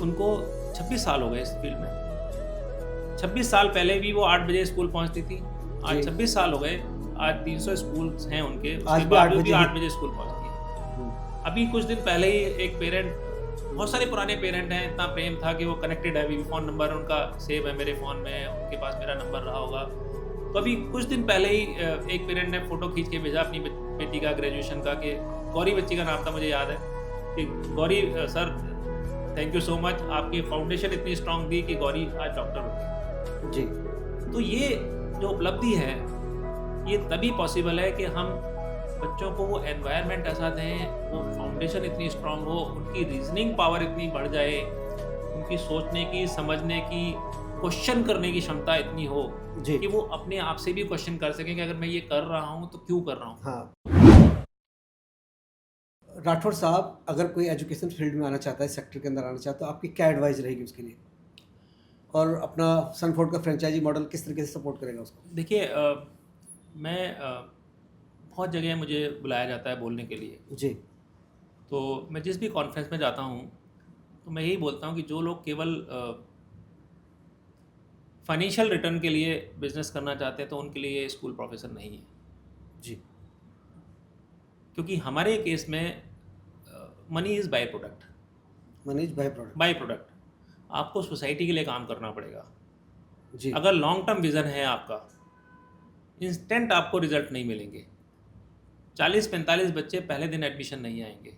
उनको 26 साल हो गए इस फील्ड में। 26 साल पहले भी वो 8 बजे स्कूल पहुंचती थी। आज जी। 26 साल हो गए, आज 300 स्कूल्स हैं उनके, आज उसके भी 8 बावजूद भी बजे 8 बजे स्कूल पहुंचती है। हुँ, अभी कुछ दिन पहले ही एक पेरेंट, बहुत सारे पुराने पेरेंट हैं, इतना प्रेम था कि वो कनेक्टेड है, अभी भी फ़ोन नंबर उनका सेव है मेरे फ़ोन में, उनके पास मेरा नंबर रहा होगा। तो अभी कुछ दिन पहले ही एक पेरेंट ने फ़ोटो खींच के भेजा अपनी बेटी का ग्रेजुएशन का, कि गौरी बच्ची का नाम था, मुझे याद है, कि Gauri sir thank you so much, आपकी फाउंडेशन इतनी स्ट्रांग थी कि गौरी आज डॉक्टर हो गई। जी, तो ये जो उपलब्धि है, ये तभी पॉसिबल है कि हम बच्चों को वो एनवायरनमेंट ऐसा दें, वो फाउंडेशन इतनी स्ट्रांग हो, उनकी रीजनिंग पावर इतनी बढ़ जाए, उनकी सोचने की, समझने की, क्वेश्चन करने की क्षमता इतनी हो जी। कि वो अपने आप से भी क्वेश्चन कर सकें कि अगर मैं ये कर रहा हूँ तो क्यों कर रहा हूँ। हाँ, राठौर साहब, अगर कोई एजुकेशन फील्ड में आना चाहता है, सेक्टर के अंदर आना चाहता है, तो आपकी क्या एडवाइस रहेगी उसके लिए? और अपना सनफोर्ड का फ्रेंचाइज़ी मॉडल किस तरीके से सपोर्ट करेगा उसको? देखिए मैं बहुत जगह मुझे बुलाया जाता है बोलने के लिए, जी, तो मैं जिस भी कॉन्फ्रेंस में जाता हूँ तो मैं यही बोलता हूँ कि जो लोग केवल फाइनेंशियल रिटर्न के लिए बिजनेस करना चाहते हैं तो उनके लिए ये स्कूल प्रोफेसर नहीं है। जी, क्योंकि हमारे केस में money is by product. Manish by product. By product आपको सोसाइटी के लिए काम करना पड़ेगा। जी, अगर लॉन्ग टर्म विज़न है आपका, इंस्टेंट आपको रिजल्ट नहीं मिलेंगे। 40-45 बच्चे पहले दिन एडमिशन नहीं आएंगे।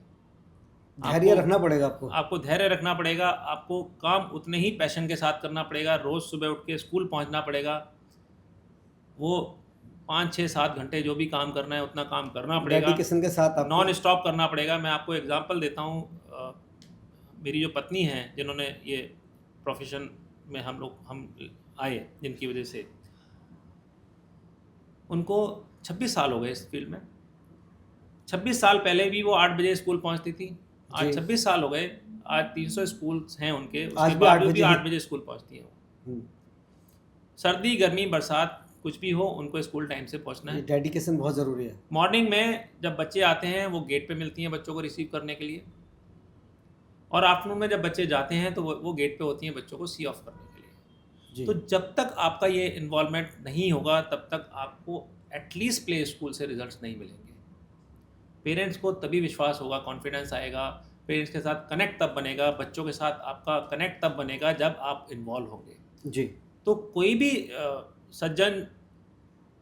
धैर्य आपको रखना पड़ेगा आपको। आपको धैर्य रखना पड़ेगा, आपको काम उतने ही पैशन के साथ करना पड़ेगा, रोज़ सुबह उठ के स्कूल पहुंचना पड़ेगा। वो 5, 6, 7 घंटे जो भी काम करना है उतना काम करना पड़ेगा, डेडिकेशन के साथ आपको। नॉन स्टॉप करना पड़ेगा। मैं आपको एग्जांपल देता हूँ, मेरी जो पत्नी हैं जिन्होंने ये प्रोफेशन में हम आए, जिनकी वजह से उनको 26 साल हो गए इस फील्ड में। 26 साल पहले भी वो 8 बजे स्कूल पहुंचती थी। जी, आज 26 साल हो गए, आज 300 स्कूल्स हैं उनके, आज उसके भी 8 बावजूद भी बजे ही। 8 बजे स्कूल पहुंचती हैं वो। हुँ, सर्दी, गर्मी, बरसात कुछ भी हो, उनको स्कूल टाइम से पहुंचना ये है। डेडिकेशन बहुत ज़रूरी है। मॉर्निंग में जब बच्चे आते हैं वो गेट पे मिलती हैं बच्चों को रिसीव करने के लिए, और आफ्टरनून में जब बच्चे जाते हैं तो वो गेट पे होती हैं बच्चों को सी ऑफ करने के लिए। जी, तो जब तक आपका ये इन्वॉल्वमेंट नहीं होगा तब तक आपको एटलीस्ट प्ले स्कूल से रिजल्ट्स नहीं मिलेंगे। पेरेंट्स को तभी विश्वास होगा, कॉन्फिडेंस आएगा, पेरेंट्स के साथ कनेक्ट तब बनेगा, बच्चों के साथ आपका कनेक्ट तब बनेगा जब आप इन्वॉल्व होंगे। जी, तो कोई भी सज्जन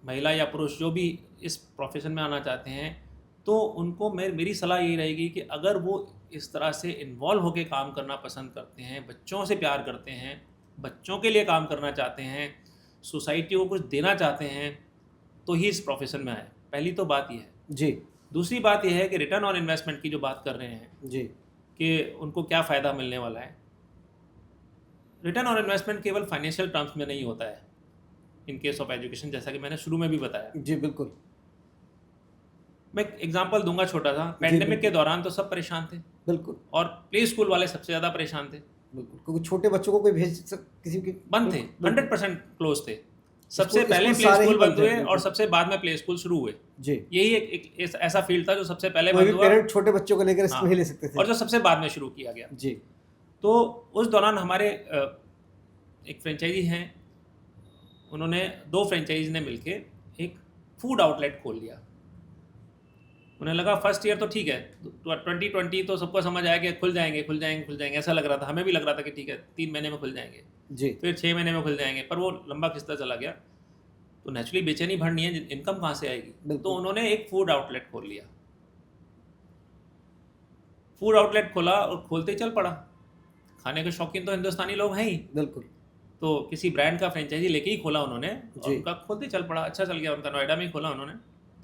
महिला या पुरुष जो भी इस प्रोफेशन में आना चाहते हैं, तो उनको मेरी सलाह यही रहेगी कि अगर वो इस तरह से इन्वॉल्व होकर काम करना पसंद करते हैं, बच्चों से प्यार करते हैं, बच्चों के लिए काम करना चाहते हैं, सोसाइटी को कुछ देना चाहते हैं, तो ही इस प्रोफेशन में आए। पहली तो बात ये है। जी, दूसरी बात यह है कि रिटर्न ऑन इन्वेस्टमेंट की जो बात कर रहे हैं जी, कि उनको क्या फ़ायदा मिलने वाला है। रिटर्न ऑन इन्वेस्टमेंट केवल फाइनेंशियल टर्म्स में नहीं होता है इन केस ऑफ एजुकेशन, जैसा कि मैंने शुरू में भी बताया। जी, बिल्कुल। मैं एक एग्जांपल दूंगा छोटा सा। जी, पैंडेमिक के बिल्कुल, दौरान तो सब परेशान थे, बिल्कुल, और प्ले स्कूल वाले सबसे ज़्यादा परेशान थे। बिल्कुल, क्योंकि छोटे बच्चों को कोई भेज सक किसी की। बंद थे, बिल्कुल, बिल्कुल। 100% क्लोज थे। सबसे स्कूल पहले स्कूल प्ले सारे ही स्कूल बंद बंद थे, हुए और बिल्कुल। सबसे बाद में प्ले स्कूल शुरू हुए। जी, यही एक ऐसा फील्ड था जो सबसे पहले कोई बंद भी हुआ। पेरेंट छोटे बच्चों को लेकर रिस्क हाँ, नहीं ले सकते थे। और जो सबसे बाद में शुरू किया गया। जी, तो उस दौरान हमारे एक फ्रेंचाइजी हैं, उन्होंने 2 फ्रेंचाइजी ने मिलके एक फूड आउटलेट खोल लिया। उन्हें लगा फर्स्ट ईयर तो ठीक है, 2020 तो सबको समझ आया कि खुल जाएंगे, ऐसा लग रहा था, हमें भी लग रहा था कि ठीक है 3 महीने में खुल जाएंगे, जी, फिर 6 महीने में खुल जाएंगे, पर वो लंबा खिंचता चला गया। तो नेचुरली बेचैनी बढ़नी है, इनकम कहाँ से आएगी। तो बिल्कुल। उन्होंने एक फूड आउटलेट खोल लिया। फूड आउटलेट खोला और खोलते ही चल पड़ा। खाने के शौकीन तो हिंदुस्तानी लोग हैं ही, बिल्कुल, तो किसी ब्रांड का फ्रेंचाइजी लेके ही खोला उन्होंने, और जी, उनका खोलते ही चल पड़ा, अच्छा चल गया उनका। नोएडा में ही खोला उन्होंने।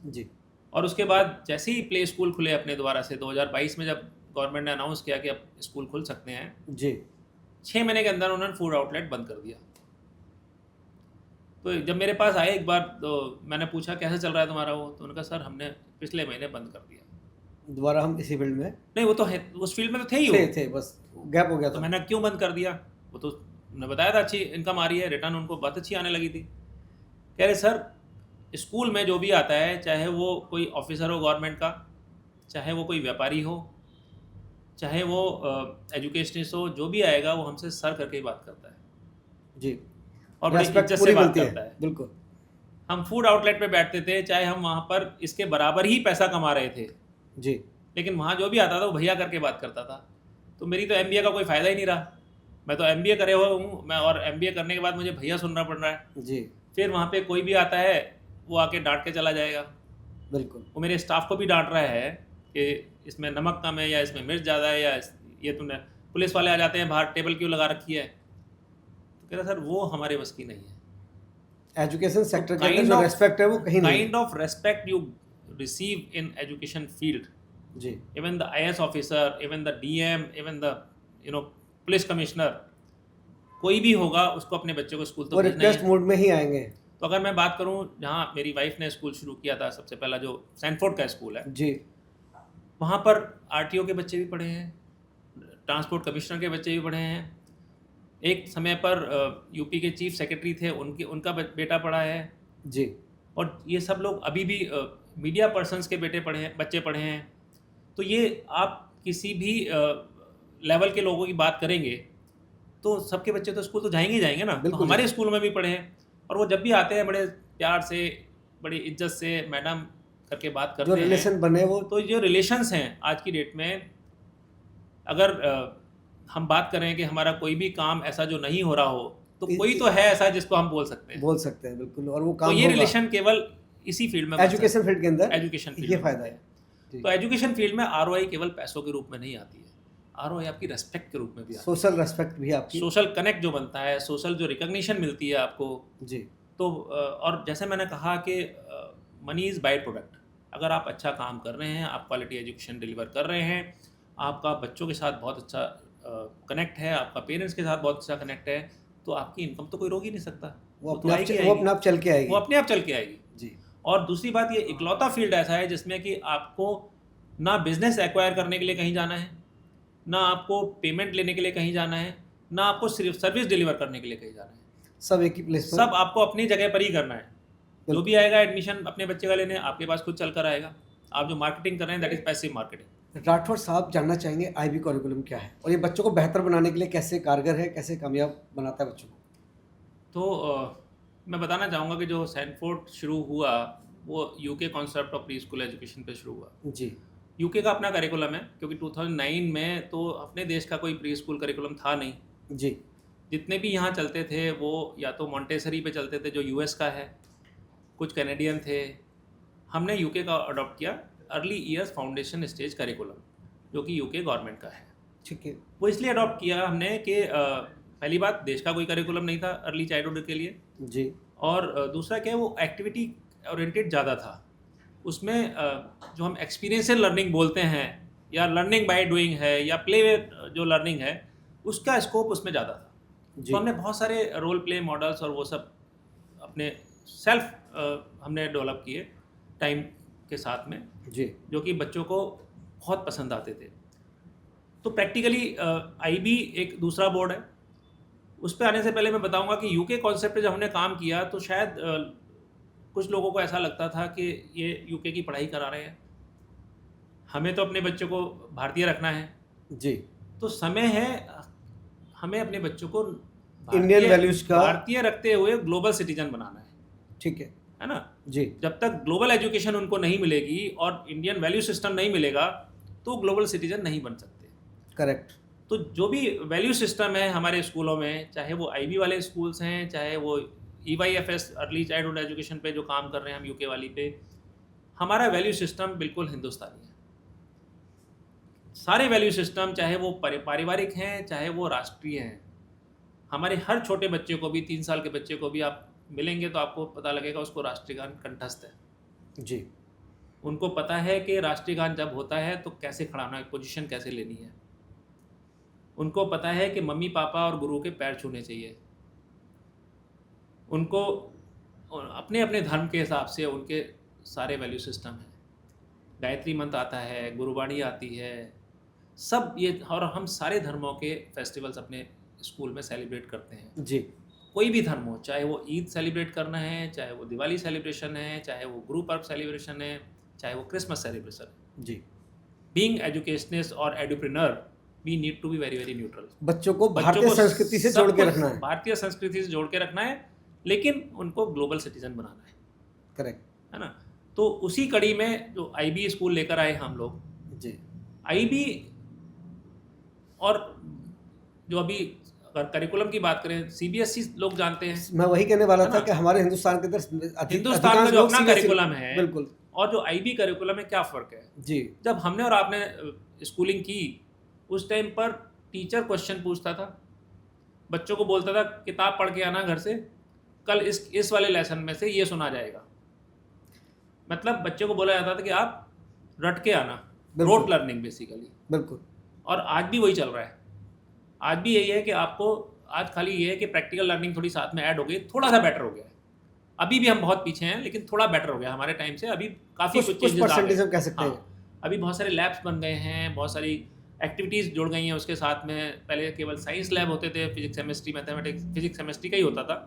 जी, और उसके बाद जैसे ही प्ले स्कूल खुले अपने दोबारा से 2022 में, जब गवर्नमेंट ने अनाउंस किया कि अब स्कूल खुल सकते हैं, जी, 6 महीने के अंदर उन्होंने फूड आउटलेट बंद कर दिया। तो जब मेरे पास आए एक बार, तो मैंने पूछा कैसे चल रहा है तुम्हारा वो, तो उन्होंने कहा सर हमने पिछले महीने बंद कर दिया। दोबारा हम इसी फील्ड में नहीं, वो तो है, उस फील्ड में तो थे ही वो। थे, बस गैप हो गया तो था। मैंने क्यों बंद कर दिया, वो तो मैंने बताया था अच्छी इनकम आ रही है, रिटर्न उनको बहुत अच्छी आने लगी थी। कह रहे सर स्कूल में जो भी आता है, चाहे वो कोई ऑफिसर हो गवर्नमेंट का, चाहे वो कोई व्यापारी हो, चाहे वो एजुकेशनिस्ट हो, जो भी आएगा वो हमसे सर करके ही बात करता है जी, और बड़ी रेस्पेक्ट इज्जत से पूरी बात मिलती करता है, है। बिल्कुल। हम फूड आउटलेट पे बैठते थे, चाहे हम वहाँ पर इसके बराबर ही पैसा कमा रहे थे, जी, लेकिन वहाँ जो भी आता था वो भैया करके बात करता था। तो मेरी तो एमबीए का कोई फ़ायदा ही नहीं रहा। मैं तो एमबीए करे हुआ हूँ, मैं और एमबीए करने के बाद मुझे भैया सुनना पड़ रहा है। जी, फिर वहाँ पे कोई भी आता है, वो आके डाँट के चला जाएगा। बिल्कुल। वो मेरे स्टाफ को भी डाँट रहा है कि इसमें नमक कम है या इसमें मिर्च ज़्यादा है या ये तुमने, पुलिस वाले आ जाते हैं बाहर, टेबल क्यों लगा रखी है? तो कह रहा सर वो हमारे बस की नहीं है। एजुकेशन सेक्टर के अंदर काइंड जो ऑफ रेस्पेक्ट है वो कहीं नहीं काइंड है। Of respect you receive in education field, जी, even the IS officer, even the DM, even the police commissioner, कोई भी होगा उसको अपने बच्चे को स्कूल तो वो भेजना ही रिक्वेस्ट है। मोड में ही आएँगे। तो अगर मैं बात करूं जहां मेरी वाइफ ने स्कूल शुरू किया था, सबसे पहला जो सैनफोर्ड का स्कूल है, जी, वहां पर आरटीओ के बच्चे भी पढ़े हैं, ट्रांसपोर्ट कमिश्नर के बच्चे भी पढ़े हैं, एक समय पर यूपी के चीफ सेक्रेटरी थे, उनका बेटा पढ़ा है, जी, और ये सब लोग अभी भी मीडिया पर्सन्स के बच्चे पढ़े हैं। तो ये आप किसी भी लेवल के लोगों की बात करेंगे तो सबके बच्चे तो स्कूल तो जाएंगे ही जाएंगे ना। तो बिल्कुल हमारे जाएंगे। स्कूल में भी पढ़े हैं, और वो जब भी आते हैं बड़े प्यार से, बड़ी इज्जत से मैडम करके बात जो करते हैं। रिलेशन बने वो तो जो रिलेशंस हैं आज की डेट में, अगर हम बात करें कि हमारा कोई भी काम ऐसा जो नहीं हो रहा हो, तो इ- कोई तो है ऐसा जिसको हम बोल सकते हैं। बोल सकते हैं बिल्कुल, और वो तो काम ये होगा। रिलेशन केवल इसी फील्ड में बन सकता एजुकेशन फील्ड के अंदर है। एजुकेशन फील्ड ये में फायदा बनते है। हैं। जी, तो एजुकेशन फील्ड में आरओआई केवल पैसों के रूप में नहीं आती है, आरओआई आपकी रेस्पेक्ट के रूप में भी आती सोशल रेस्पेक्ट भी है। आपकी। सोशल कनेक्ट जो बनता है, सोशल जो रिकग्निशन मिलती है आपको। जी, तो और जैसे मैंने कहा कि मनी इज़ बाई प्रोडक्ट। अगर आप अच्छा काम कर रहे हैं, आप क्वालिटी एजुकेशन डिलीवर कर रहे हैं, आपका बच्चों के साथ बहुत अच्छा कनेक्ट है, आपका पेरेंट्स के साथ बहुत अच्छा कनेक्ट है, तो आपकी इनकम तो कोई रोक ही नहीं सकता। वो तो अपने आप आएगी, वो अपने आप चल के वो आएगी। अपने आप चल के आएगी। जी, और दूसरी बात, ये इकलौता फील्ड ऐसा है जिसमें कि आपको ना बिजनेस एक्वायर करने के लिए कहीं जाना है, ना आपको पेमेंट लेने के लिए कहीं जाना है, ना आपको सिर्फ सर्विस डिलीवर करने के लिए कहीं जाना है। सब एक ही प्लेस पर। सब आपको अपनी जगह पर ही करना है। जो भी आएगा एडमिशन अपने बच्चे का लेने, आपके पास खुद चल कर आएगा। आप जो मार्केटिंग कर रहे हैं, that is passive marketing. Rathore साहब जानना चाहेंगे आईबी करिकुलम क्या है और ये बच्चों को बेहतर बनाने के लिए कैसे कारगर है, कैसे कामयाब बनाता है बच्चों को? तो मैं बताना चाहूँगा कि जो सैनफोर्ड शुरू हुआ वो UK concept of pre school education पे शुरू हुआ। जी, यूके का अपना करिकुलम है, क्योंकि 2009 में तो अपने देश का कोई प्री स्कूल करिकुलम था नहीं। जी, जितने भी यहाँ चलते थे वो या तो मॉन्टेसरी पे चलते थे, जो यूएस का है, कुछ कैनेडियन थे। हमने यूके का अडॉप्ट किया, early years foundation stage curriculum, जो कि यूके गवर्नमेंट का है। ठीक है। वो इसलिए अडॉप्ट किया हमने कि पहली बात, देश का कोई करिकुलम नहीं था अर्ली चाइल्डहुड के लिए, जी, और दूसरा क्या है, वो एक्टिविटी ओरिएंटेड ज़्यादा था। उसमें जो हम एक्सपीरियंशियल लर्निंग बोलते हैं, या लर्निंग बाय डूइंग है, या प्ले जो लर्निंग है, उसका स्कोप उसमें ज़्यादा था। जी, तो हमने बहुत सारे रोल प्ले मॉडल्स और वो सब अपने सेल्फ हमने डेवलप किए टाइम के साथ में, जी, जो कि बच्चों को बहुत पसंद आते थे। तो प्रैक्टिकली आईबी एक दूसरा बोर्ड है। उस पे आने से पहले मैं बताऊंगा कि यूके कॉन्सेप्ट पे जब हमने काम किया तो शायद कुछ लोगों को ऐसा लगता था कि ये यूके की पढ़ाई करा रहे हैं, हमें तो अपने बच्चों को भारतीय रखना है। जी, तो समय है हमें अपने बच्चों को इंडियन वैल्यूज का। भारतीय रखते हुए ग्लोबल सिटीजन बनाना ठीक है ना। जी, जब तक ग्लोबल एजुकेशन उनको नहीं मिलेगी और इंडियन वैल्यू सिस्टम नहीं मिलेगा, तो ग्लोबल सिटीजन नहीं बन सकते। करेक्ट। तो जो भी वैल्यू सिस्टम है हमारे स्कूलों में, चाहे वो आईबी वाले स्कूल्स हैं, चाहे वो EYFS अर्ली चाइल्डहुड एजुकेशन पे जो काम कर रहे हैं हम यूके वाली पे, हमारा वैल्यू सिस्टम बिल्कुल हिंदुस्तानी है। सारे वैल्यू सिस्टम, चाहे वो पारिवारिक हैं, चाहे वो राष्ट्रीय हैं, हमारे हर छोटे बच्चे को भी, 3 साल के बच्चे को भी आप मिलेंगे तो आपको पता लगेगा उसको राष्ट्रीय गान कंठस्थ है। जी, उनको पता है कि राष्ट्रीय गान जब होता है तो कैसे खड़ा होना है, पोजीशन कैसे लेनी है। उनको पता है कि मम्मी पापा और गुरु के पैर छूने चाहिए। उनको अपने अपने धर्म के हिसाब से उनके सारे वैल्यू सिस्टम हैं। गायत्री मंत्र आता है, गुरुवाणी आती है, सब ये, और हम सारे धर्मों के फेस्टिवल्स अपने स्कूल में सेलिब्रेट करते हैं। जी, कोई भी धर्म हो, चाहे वो ईद सेलिब्रेट करना है, चाहे वो दिवाली सेलिब्रेशन है, चाहे वो गुरु पर्व सेलिब्रेशन है, चाहे वो क्रिसमस सेलिब्रेशन है। जी। बीइंग एजुकेशनिस्ट और edupreneur we need to be very very neutral. बच्चों को भारतीय संस्कृति से जोड़ के रखना है। भारतीय संस्कृति से जोड़ के रखना है, लेकिन उनको ग्लोबल सिटीजन बनाना है। करेक्ट है ना? तो उसी कड़ी में जो IB स्कूल लेकर आए हम लोग जी, IB, और जो अभी अगर करिकुलम की बात करें CBSE लोग जानते हैं, मैं वही कहने वाला है था ना? कि हमारे हिंदुस्तान के अंदर हिंदुस्तान का जो अपना करिकुलम है, बिल्कुल और जो IB करिकुलम में क्या फ़र्क है। जी, जब हमने और आपने स्कूलिंग की, उस टाइम पर टीचर क्वेश्चन पूछता था, बच्चों को बोलता था किताब पढ़ के आना घर से, कल इस वाले लेसन में से ये सुना जाएगा। मतलब बच्चों को बोला जाता था कि आप रट के आना, बिल्कुल। Rote learning basically. बिल्कुल और आज भी वही चल रहा है। आज भी यही है कि आपको, आज खाली ये है कि प्रैक्टिकल लर्निंग थोड़ी साथ में ऐड हो गई, थोड़ा सा बेटर हो गया है। अभी भी हम बहुत पीछे हैं, लेकिन थोड़ा बेटर हो गया हमारे टाइम से। अभी काफ़ी कुछ चेंजेस आ परसेंटेज गए। हम कह सकते हैं। हाँ, अभी बहुत सारे लैब्स बन गए हैं, बहुत सारी एक्टिविटीज़ जुड़ गई हैं उसके साथ में। पहले केवल साइंस लैब होते थे, physics chemistry mathematics, physics chemistry का ही होता था।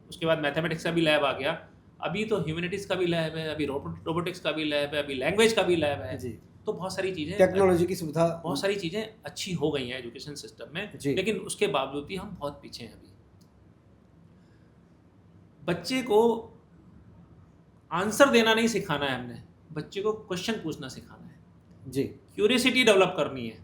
उसके बाद मैथमेटिक्स का भी लैब आ गया। अभी तो ह्यूमैनिटीज़ का भी लैब है, अभी रोबोटिक्स का भी लैब है, अभी लैंग्वेज का भी लैब है जी, तो बहुत सारी चीज़ें, टेक्नोलॉजी की सुविधा, बहुत सारी चीज़ें अच्छी हो गई हैं एजुकेशन सिस्टम में। जी। लेकिन उसके बावजूद भी हम बहुत पीछे हैं अभी। बच्चे को आंसर देना नहीं सिखाना है हमने, बच्चे को क्वेश्चन पूछना सिखाना है। जी, क्यूरियोसिटी डेवलप करनी है।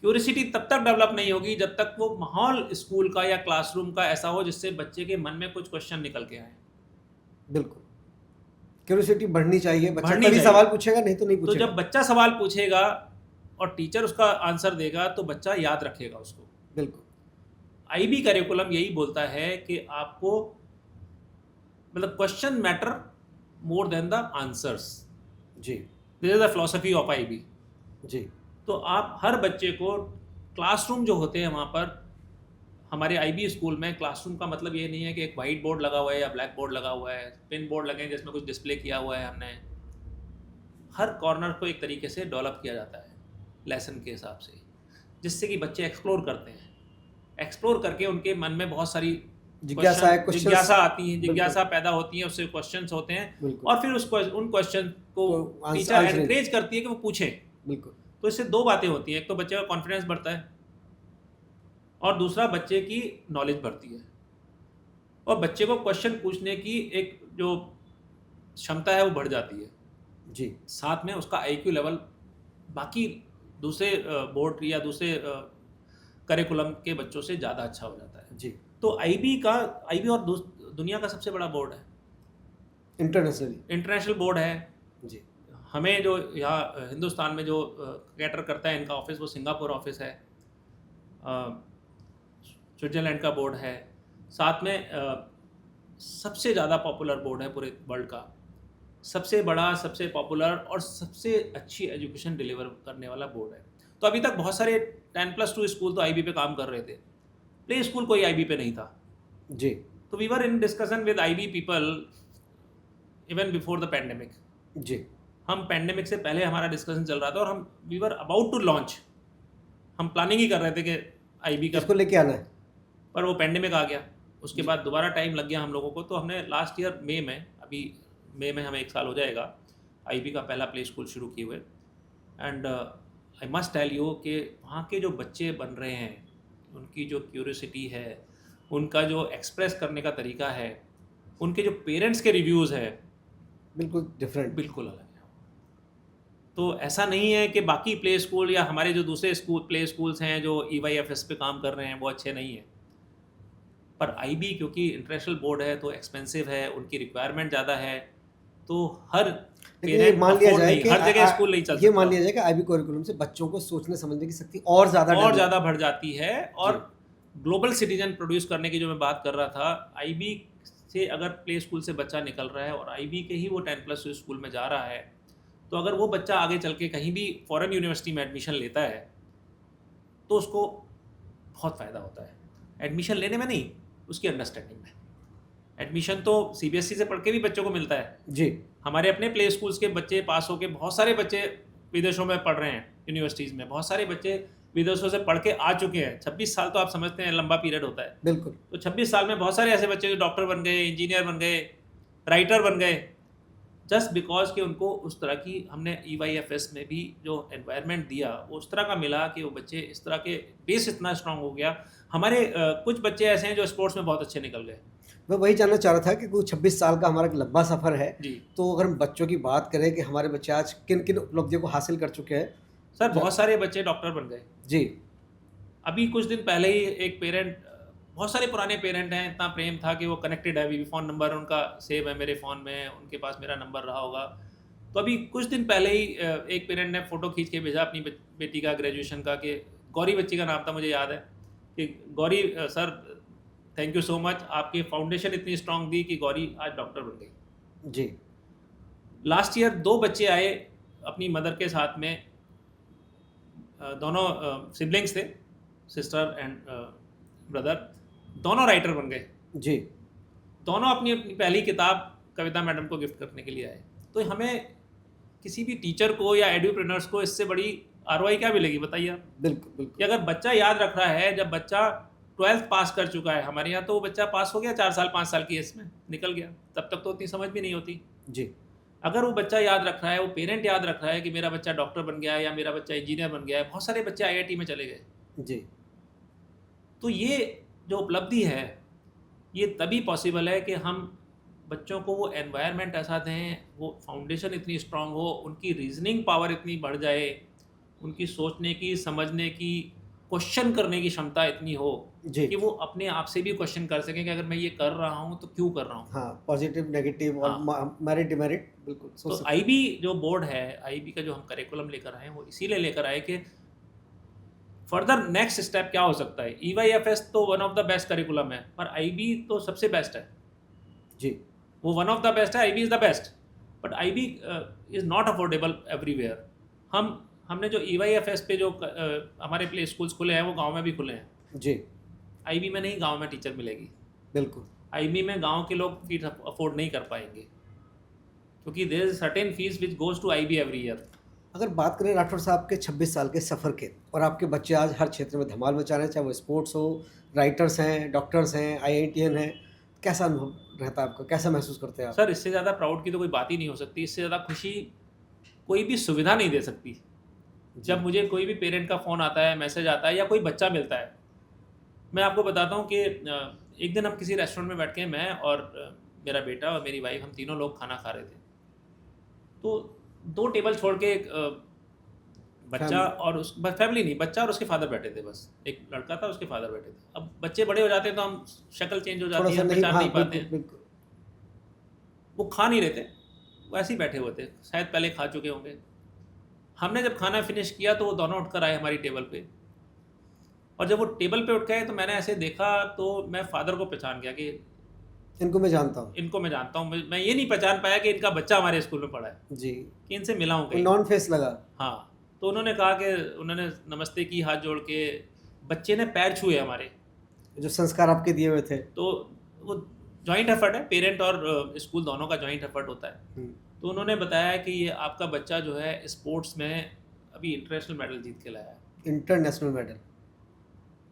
क्यूरियोसिटी तब तक डेवलप नहीं होगी जब तक वो माहौल स्कूल का या क्लासरूम का ऐसा हो जिससे बच्चे के मन में कुछ क्वेश्चन निकल के आए। बिल्कुल क्यूरियोसिटी बढ़नी चाहिए, बच्चा बढ़नी तभी चाहिए। सवाल पूछेगा, नहीं तो नहीं तो पूछेगा। जब बच्चा सवाल पूछेगा और टीचर उसका आंसर देगा तो बच्चा याद रखेगा उसको। बिल्कुल IB करिकुलम यही बोलता है कि आपको, मतलब question matter more than the answers. जी, this is the philosophy of IB। जी, तो आप हर बच्चे को, क्लासरूम जो होते हैं वहाँ पर, हमारे IB स्कूल में क्लासरूम का मतलब ये नहीं है कि एक वाइट बोर्ड लगा हुआ है या ब्लैक बोर्ड लगा हुआ है, पिन बोर्ड लगे हैं जिसमें कुछ डिस्प्ले किया हुआ है हमने। हर कॉर्नर को एक तरीके से डेवलप किया जाता है लेसन के हिसाब से, जिससे कि बच्चे एक्सप्लोर करते हैं। एक्सप्लोर करके उनके मन में बहुत सारी जिज्ञासा आती है, जिज्ञासा पैदा होती है, उससे क्वेश्चंस होते हैं, और फिर उन क्वेश्चन को टीचर एनकरेज करती है कि वो पूछें। बिल्कुल। तो इससे दो बातें होती हैं, एक तो बच्चे का कॉन्फिडेंस बढ़ता है और दूसरा बच्चे की नॉलेज बढ़ती है, और बच्चे को क्वेश्चन पूछने की एक जो क्षमता है वो बढ़ जाती है जी, साथ में उसका IQ लेवल बाकी दूसरे बोर्ड या दूसरे करिकुलम के बच्चों से ज़्यादा अच्छा हो जाता है। जी, तो IB और दुनिया का सबसे बड़ा बोर्ड है, इंटरनेशनल बोर्ड है। जी, हमें जो यहाँ हिंदुस्तान में जो कैटर करता है इनका ऑफिस, वो सिंगापुर ऑफिस है, स्विट्ज़रलैंड का बोर्ड है, साथ में सबसे ज़्यादा पॉपुलर बोर्ड है पूरे वर्ल्ड का, सबसे बड़ा, सबसे पॉपुलर और सबसे अच्छी एजुकेशन डिलीवर करने वाला बोर्ड है। तो अभी तक बहुत सारे 10+2 स्कूल तो IB पे काम कर रहे थे, प्ले स्कूल कोई IB पे नहीं था। जी, तो we were in discussion with IB people even before the pandemic. जी, हम पैंडेमिक से पहले हमारा डिस्कशन चल रहा था और we were about to launch, हम प्लानिंग ही कर रहे थे कि IB का, इसको लेके आना है। पर वो पैंडेमिक आ गया। उसके बाद दोबारा टाइम लग गया हम लोगों को। तो हमने लास्ट ईयर मई में हमें 1 साल हो जाएगा IB का पहला प्ले स्कूल शुरू किए हुए। And I must tell you कि वहाँ के जो बच्चे बन रहे हैं, उनकी जो क्यूरियोसिटी है, उनका जो एक्सप्रेस करने का तरीका है, उनके जो पेरेंट्स के रिव्यूज़ है, बिल्कुल डिफरेंट, बिल्कुल अलग है। तो ऐसा नहीं है कि बाकी प्ले स्कूल या हमारे जो दूसरे प्ले स्कूल्स हैं जो EYFS पे काम कर रहे हैं वो अच्छे नहीं हैं, पर IB क्योंकि इंटरनेशनल बोर्ड है तो एक्सपेंसिव है, उनकी रिक्वायरमेंट ज़्यादा है, तो हर लेकिन मान लिया जाए कि हर जगह स्कूल नहीं चल सकता। ये मान लिया जाए कि IB करिकुलम से बच्चों को सोचने समझने की शक्ति और ज़्यादा बढ़ जाती है। और ग्लोबल सिटीजन प्रोड्यूस करने की जो मैं बात कर रहा था, IB से अगर प्ले स्कूल से बच्चा निकल रहा है और IB के ही वो 10+2 स्कूल में जा रहा है, तो अगर वो बच्चा आगे चल के कहीं भी फॉरेन यूनिवर्सिटी में एडमिशन लेता है तो उसको बहुत फ़ायदा होता है। एडमिशन लेने में नहीं, उसकी अंडरस्टैंडिंग में। एडमिशन तो CBSE से पढ़ के भी बच्चों को मिलता है जी, हमारे अपने प्ले स्कूल्स के बच्चे पास होके, बहुत सारे बच्चे विदेशों में पढ़ रहे हैं, यूनिवर्सिटीज़ में बहुत सारे बच्चे विदेशों से पढ़ के आ चुके हैं। 26 साल तो आप समझते हैं लंबा पीरियड होता है। बिल्कुल। तो 26 साल में बहुत सारे ऐसे बच्चे जो डॉक्टर बन गए, इंजीनियर बन गए, राइटर बन गए, जस्ट बिकॉज कि उनको उस तरह की हमने EYFS में भी जो एनवायरनमेंट दिया वो उस तरह का मिला कि वो बच्चे इस तरह के बेस इतना स्ट्रांग हो गया। हमारे कुछ बच्चे ऐसे हैं जो स्पोर्ट्स में बहुत अच्छे निकल गए। मैं वही जानना चाह रहा था कि कोई 26 साल का हमारा एक लंबा सफ़र है, जी तो अगर हम बच्चों की बात करें कि हमारे बच्चे आज किन-किन उपलब्धियों को हासिल कर चुके हैं? सर, ज बहुत सारे बच्चे डॉक्टर बन गए। जी, अभी कुछ दिन पहले ही एक पेरेंट, बहुत सारे पुराने पेरेंट हैं, इतना प्रेम था कि वो कनेक्टेड है, अभी भी फ़ोन नंबर उनका सेव है मेरे फ़ोन में, उनके पास मेरा नंबर रहा होगा। तो अभी कुछ दिन पहले ही एक पेरेंट ने फ़ोटो खींच के भेजा अपनी बेटी का ग्रेजुएशन का, कि गौरी बच्ची का नाम था, मुझे याद है कि Gauri sir thank you so much, आपकी फाउंडेशन इतनी स्ट्रांग दी कि गौरी आज डॉक्टर बन गई। जी, लास्ट ईयर 2 बच्चे आए अपनी मदर के साथ में, दोनों सिबलिंग्स थे, सिस्टर एंड ब्रदर, दोनों राइटर बन गए। जी, दोनों अपनी अपनी पहली किताब कविता मैडम को गिफ्ट करने के लिए आए। तो हमें किसी भी टीचर को या एड्यूप्रेनर्स को इससे बड़ी ROI क्या मिलेगी, बताइए आप? बिल्कुल, कि बिल्कुल। अगर बच्चा याद रख रहा है, जब बच्चा 12th पास कर चुका है हमारे यहाँ, तो वो बच्चा पास हो गया 4 साल 5 साल की एज में निकल गया, तब तक तो उतनी समझ भी नहीं होती। जी, अगर वो बच्चा याद रख रहा है, वो पेरेंट याद रख रहा है कि मेरा बच्चा डॉक्टर बन गया है या मेरा बच्चा इंजीनियर बन गया है, बहुत सारे बच्चे IIT में चले गए। जी, तो ये जो उपलब्धि है, ये तभी पॉसिबल है कि हम बच्चों को वो एनवायरनमेंट ऐसा दें, वो फाउंडेशन इतनी स्ट्रांग हो, उनकी रीजनिंग पावर इतनी बढ़ जाए, उनकी सोचने की, समझने की, क्वेश्चन करने की क्षमता इतनी हो जी। कि वो अपने आप से भी क्वेश्चन कर सकें कि अगर मैं ये कर रहा हूँ तो क्यों कर रहा हूँ। हाँ, पॉज़िटिव, नेगेटिव और हाँ, मेरिट, डिमेरिट बिल्कुल सोच तो सकते हैं। IB जो बोर्ड है, IB का जो हम करिकुलम लेकर आए हैं, वो इसीलिए लेकर आए कि फर्दर नेक्स्ट स्टेप क्या हो सकता है। EYFS तो one of the best curriculum है, पर IB तो सबसे बेस्ट है। जी, वो वन ऑफ द बेस्ट है, IB is the best, but IB is not affordable everywhere. हमने जो EYFS पे जो हमारे प्ले स्कूल्स खुले हैं, वो गांव में भी खुले हैं। जी, IB में नहीं, गांव में टीचर मिलेगी। बिल्कुल। IB में गांव के लोग फीस अफोर्ड नहीं कर पाएंगे, क्योंकि there is certain fees which goes to IB every year. अगर बात करें राठौर साहब के 26 साल के सफ़र के, और आपके बच्चे आज हर क्षेत्र में धमाल मचा रहे हैं, चाहे वो स्पोर्ट्स हो, राइटर्स हैं, डॉक्टर्स हैं, IITian हैं, कैसा अनुभव रहता है आपका? कैसा महसूस करते हैं आप? सर, इससे ज़्यादा प्राउड की तो कोई बात ही नहीं हो सकती। इससे ज़्यादा खुशी कोई भी सुविधा नहीं दे सकती। जी, जब मुझे कोई भी पेरेंट का फ़ोन आता है, मैसेज आता है, या कोई बच्चा मिलता है, मैं आपको बताता हूँ कि एक दिन हम किसी रेस्टोरेंट में बैठ के, मैं और मेरा बेटा और मेरी वाइफ, हम तीनों लोग खाना खा रहे थे। तो 2 टेबल छोड़ के एक बच्चा फैमिली। और उस फैमिली नहीं, बच्चा और उसके फादर बैठे थे बस। एक लड़का था, उसके फादर बैठे थे। अब बच्चे बड़े हो जाते हैं तो हम शक्ल चेंज हो जाती थोड़ा-सा है, नहीं, पहचान हाँ, नहीं पाते बिल्कुल, हैं। बिल्कुल। वो खा नहीं रहे थे, वो ऐसे ही बैठे हुए थे, शायद पहले खा चुके होंगे। हमने जब खाना फिनिश किया तो वो दोनों उठकर आए हमारी टेबल पे, और जब वो टेबल पे उठ गए तो मैंने ऐसे देखा, तो मैं फादर को पहचान गया कि इनको मैं जानता हूँ। इनको मैं जानता हूँ। मैं ये नहीं पहचान पाया कि इनका बच्चा हमारे स्कूल में पढ़ा है, जी, कि इनसे मिला हूँ कोई कहीं। नॉन फेस लगा। हाँ, तो उन्होंने कहा कि उन्होंने नमस्ते की हाथ जोड़ के, बच्चे ने पैर छुए हमारे। जो संस्कार आपके दिए हुए थे। तो वो जॉइंट एफर्ट है, पेरेंट और स्कूल दोनों का जॉइंट एफर्ट होता है। हुँ, तो उन्होंने बताया कि ये आपका बच्चा जो है स्पोर्ट्स में अभी इंटरनेशनल मेडल जीत के लाया है। इंटरनेशनल मेडल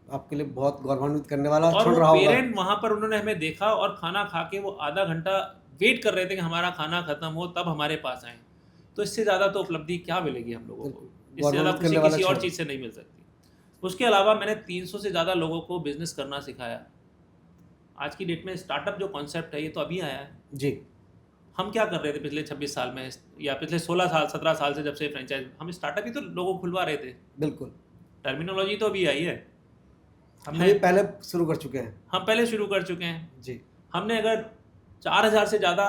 आपके लिए बहुत गौरवान्वित करने वाला और क्षण वो रहा होगा। पेरेंट वहाँ पर, उन्होंने हमें देखा, और खाना खा के वो आधा घंटा वेट कर रहे थे कि हमारा खाना खत्म हो तब हमारे पास आएँ। तो इससे ज़्यादा तो उपलब्धि क्या मिलेगी हम लोगों को? बिल्कुल, इससे ज़्यादा गौरवान्वित खुशी करने वाला किसी और क्षण। चीज़ से नहीं मिल सकती। उसके अलावा मैंने 300 से ज़्यादा लोगों को बिज़नेस करना सिखाया। आज की डेट में स्टार्टअप जो कॉन्सेप्ट है, ये तो अभी आया है। जी, हम क्या कर रहे थे पिछले 26 साल में, या पिछले 16 साल 17 साल से, जब से फ्रेंचाइज, हम स्टार्टअप ही तो लोगों को खुलवा रहे थे। बिल्कुल। टर्मिनोलॉजी तो अभी आई है। हम हमने ये पहले शुरू कर चुके हैं। हम पहले शुरू कर चुके हैं। जी, हमने अगर 4000 से ज़्यादा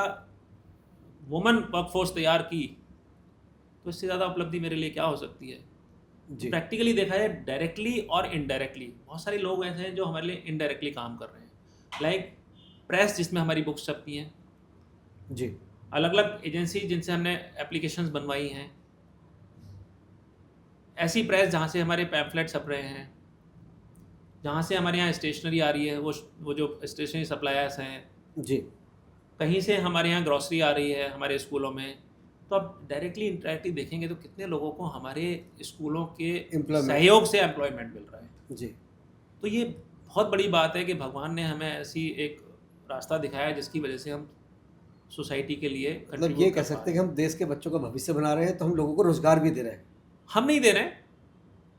वुमन वर्कफोर्स तैयार की, तो इससे ज़्यादा उपलब्धि मेरे लिए क्या हो सकती है। जी, प्रैक्टिकली देखा जाए, डायरेक्टली और इनडायरेक्टली, बहुत सारे लोग ऐसे हैं जो हमारे लिए इनडायरेक्टली काम कर रहे हैं। लाइक प्रेस, जिसमें हमारी बुक्स छपती हैं, जी, अलग अलग एजेंसी जिनसे हमने एप्लीकेशंस बनवाई हैं, ऐसी प्रेस जहाँ से हमारे पैम्फलेट छप रहे हैं, जहाँ से हमारे यहाँ स्टेशनरी आ रही है, वो जो स्टेशनरी सप्लायर्स हैं, जी, कहीं से हमारे यहाँ ग्रॉसरी आ रही है हमारे स्कूलों में। तो आप डायरेक्टली इंटरेक्टली देखेंगे तो कितने लोगों को हमारे स्कूलों के एम्प्लॉयमेंट। सहयोग से एम्प्लॉयमेंट मिल रहा है। जी, तो ये बहुत बड़ी बात है कि भगवान ने हमें ऐसी एक रास्ता दिखाया है जिसकी वजह से हम सोसाइटी के लिए मतलब ये कंट्रीब्यूट कह कर पा सकते रहे हैं कि हम देश के बच्चों का भविष्य बना रहे हैं, तो हम लोगों को रोज़गार भी दे रहे हैं। हैं। हम नहीं दे रहे हैं,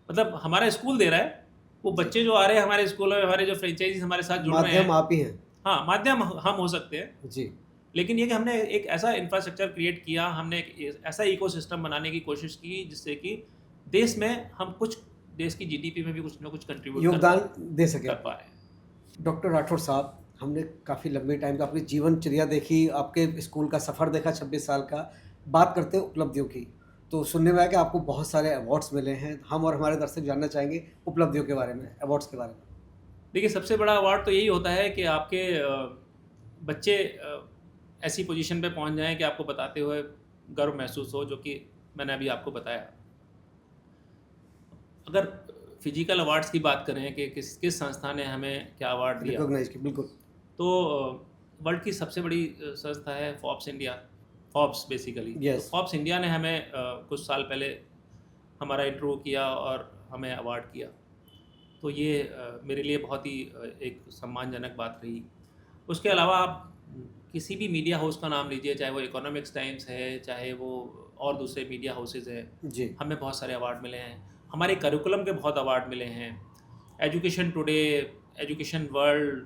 मतलब हमारा स्कूल दे रहा है, वो जी, बच्चे जो आ रहे हैं हमारे स्कूल में, हमारे जो फ्रेंचाइजीज़ हमारे साथ जुड़ रहे माध्यम हैं, आप ही हैं। हाँ, माध्यम हम हो सकते हैं। जी, लेकिन ये कि हमने एक ऐसा इंफ्रास्ट्रक्चर क्रिएट किया, हमने एक ऐसा इकोसिस्टम बनाने की कोशिश की जिससे कि देश में हम कुछ देश की जीडीपी में भी कुछ ना कुछ कंट्रीब्यूट योगदान दे सकें। कर पा रहे हैं। डॉक्टर राठौर साहब, हमने काफ़ी लंबे टाइम का आपकी जीवनचर्या देखी, आपके स्कूल का सफ़र देखा 26 साल का। बात करते हैं उपलब्धियों की, तो सुनने में आया कि आपको बहुत सारे अवार्ड्स मिले हैं। हम और हमारे दर्शक जानना चाहेंगे उपलब्धियों के बारे में, अवार्ड्स के बारे में। देखिए, सबसे बड़ा अवार्ड तो यही होता है कि आपके बच्चे ऐसी पोजीशन पे पहुंच जाएं कि आपको बताते हुए गर्व महसूस हो, जो कि मैंने अभी आपको बताया। अगर फिजिकल अवार्ड्स की बात करें कि किस किस संस्था ने हमें क्या अवार्ड दिया, रिकॉग्नाइज़ की, बिल्कुल। तो वर्ल्ड की सबसे बड़ी संस्था है फॉर्ब्स इंडिया, फॉर्ब्स बेसिकली। तो यस, फॉर्ब्स इंडिया ने हमें कुछ साल पहले हमारा इंटरव्यू किया और हमें अवार्ड किया। तो ये मेरे लिए बहुत ही एक सम्मानजनक बात रही। उसके अलावा आप किसी भी मीडिया हाउस का नाम लीजिए, चाहे वो इकोनॉमिक्स टाइम्स है, चाहे वो और दूसरे मीडिया हाउसेज़ हैं, जी, हमें बहुत सारे अवार्ड मिले हैं। हमारे करिकुलम के बहुत अवार्ड मिले हैं। Education today, education world,